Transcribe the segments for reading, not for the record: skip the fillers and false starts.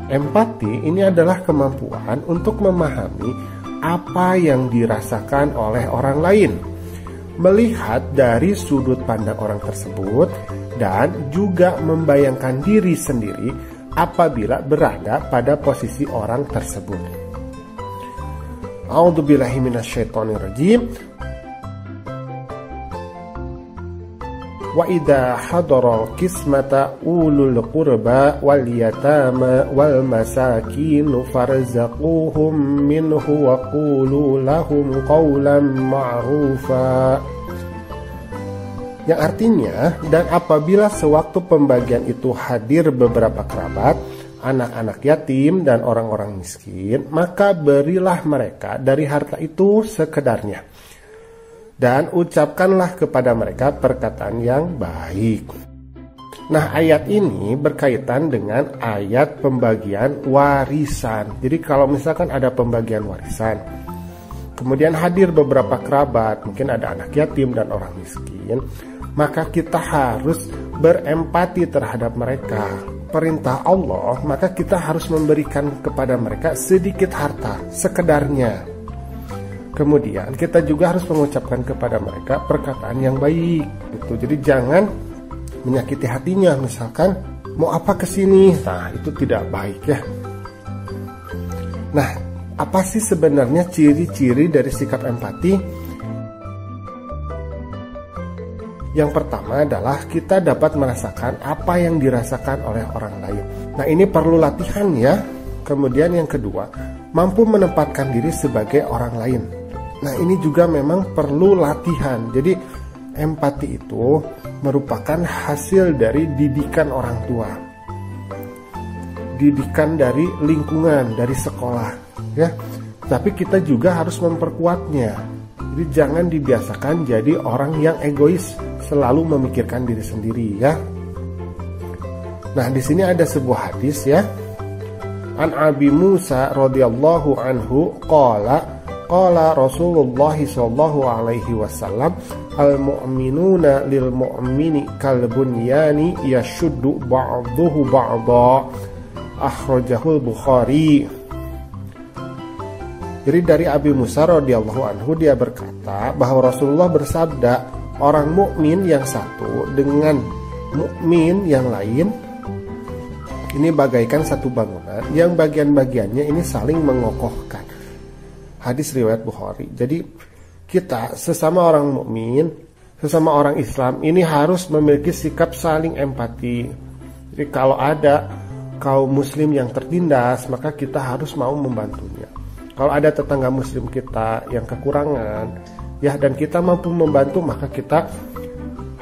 Empati ini adalah kemampuan untuk memahami apa yang dirasakan oleh orang lain, melihat dari sudut pandang orang tersebut, dan juga membayangkan diri sendiri apabila berada pada posisi orang tersebut. A'udzubillahi minasyaitonirrajim. Wa idza hadaral qismata ulul qurba wal yatama wal masakin farzaquhum minhu wa qulu lahum qawlan ma'rufa. Yang artinya, dan apabila sewaktu pembagian itu hadir beberapa kerabat, anak-anak yatim dan orang-orang miskin, maka berilah mereka dari harta itu sekedarnya. Dan ucapkanlah kepada mereka perkataan yang baik. Nah, ayat ini berkaitan dengan ayat pembagian warisan. Jadi kalau misalkan ada pembagian warisan, kemudian hadir beberapa kerabat, mungkin ada anak yatim dan orang miskin, maka kita harus berempati terhadap mereka. Perintah Allah, maka kita harus memberikan kepada mereka sedikit harta, sekedarnya. Kemudian kita juga harus mengucapkan kepada mereka perkataan yang baik. Jadi jangan menyakiti hatinya, misalkan mau apa kesini, nah itu tidak baik ya. Nah, apa sih sebenarnya ciri-ciri dari sikap empati? Yang pertama adalah kita dapat merasakan apa yang dirasakan oleh orang lain. Nah, ini perlu latihan ya. Kemudian yang kedua, mampu menempatkan diri sebagai orang lain. Nah, ini juga memang perlu latihan. Jadi empati itu merupakan hasil dari didikan orang tua, didikan dari lingkungan, dari sekolah ya. Tapi kita juga harus memperkuatnya. Jadi jangan dibiasakan jadi orang yang egois, selalu memikirkan diri sendiri ya. Nah, di sini ada sebuah hadis ya. An Abi Musa radhiyallahu anhu qala Rasulullah sallallahu alaihi wasallam, al-mu'minuna lil mu'mini kal bunyani yashuddu ba'duhu ba'dha, akhrajahul Bukhari. Jadi dari Abi Musa radhiyallahu anhu, dia berkata bahwa Rasulullah bersabda, orang mukmin yang satu dengan mukmin yang lain ini bagaikan satu bangunan yang bagian-bagiannya ini saling mengokohkan. Hadis riwayat Bukhari. Jadi kita sesama orang mukmin, sesama orang Islam ini harus memiliki sikap saling empati. Jadi kalau ada kaum muslim yang tertindas, maka kita harus mau membantunya. Kalau ada tetangga muslim kita yang kekurangan, ya, dan kita mampu membantu, maka kita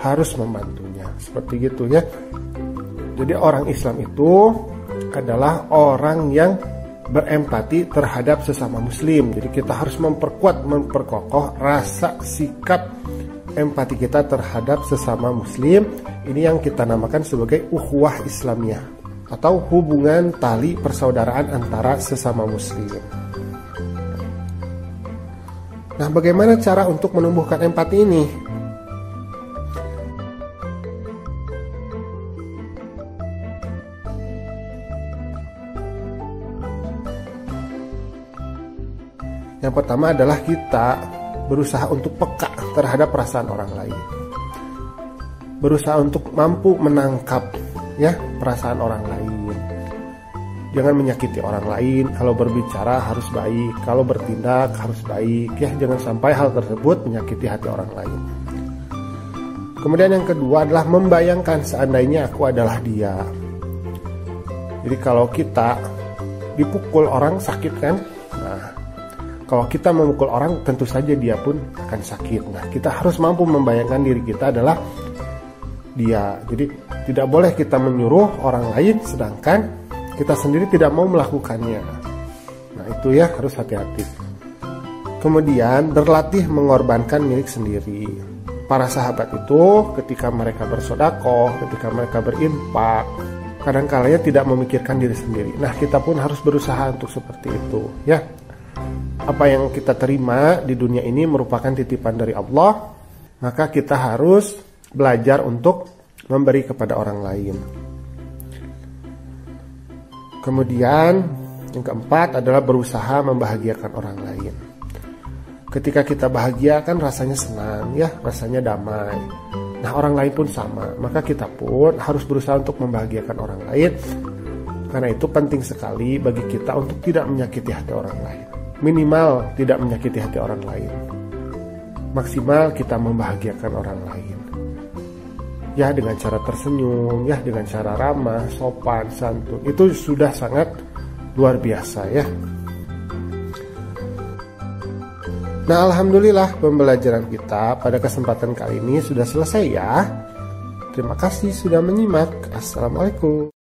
harus membantunya. Seperti gitu ya. Jadi orang Islam itu adalah orang yang berempati terhadap sesama muslim. Jadi kita harus memperkokoh rasa sikap empati kita terhadap sesama muslim. Ini yang kita namakan sebagai ukhuwah Islamiyah, atau hubungan tali persaudaraan antara sesama muslim. Nah, bagaimana cara untuk menumbuhkan empati ini? Yang pertama adalah kita berusaha untuk peka terhadap perasaan orang lain. Berusaha untuk mampu menangkap ya perasaan orang lain. Jangan menyakiti orang lain. Kalau berbicara harus baik, kalau bertindak harus baik ya. Jangan sampai hal tersebut menyakiti hati orang lain. Kemudian yang kedua adalah membayangkan seandainya aku adalah dia. Jadi kalau kita dipukul orang sakit kan? Nah, kalau kita memukul orang, tentu saja dia pun akan sakit. Nah, kita harus mampu membayangkan diri kita adalah dia. Jadi tidak boleh kita menyuruh orang lain sedangkan kita sendiri tidak mau melakukannya. Nah, itu ya, harus hati-hati. Kemudian berlatih mengorbankan milik sendiri. Para sahabat itu ketika mereka bersedekah, ketika mereka berinfak, kadang-kadang tidak memikirkan diri sendiri. Nah, kita pun harus berusaha untuk seperti itu ya. Apa yang kita terima di dunia ini merupakan titipan dari Allah, maka kita harus belajar untuk memberi kepada orang lain. Kemudian yang keempat adalah berusaha membahagiakan orang lain. Ketika kita bahagia kan rasanya senang ya, rasanya damai. Nah orang lain pun sama, maka kita pun harus berusaha untuk membahagiakan orang lain. Karena itu penting sekali bagi kita untuk tidak menyakiti hati orang lain. Minimal tidak menyakiti hati orang lain. Maksimal kita membahagiakan orang lain. Ya dengan cara tersenyum, ya dengan cara ramah, sopan, santun. Itu sudah sangat luar biasa ya. Nah alhamdulillah pembelajaran kita pada kesempatan kali ini sudah selesai ya. Terima kasih sudah menyimak. Assalamualaikum.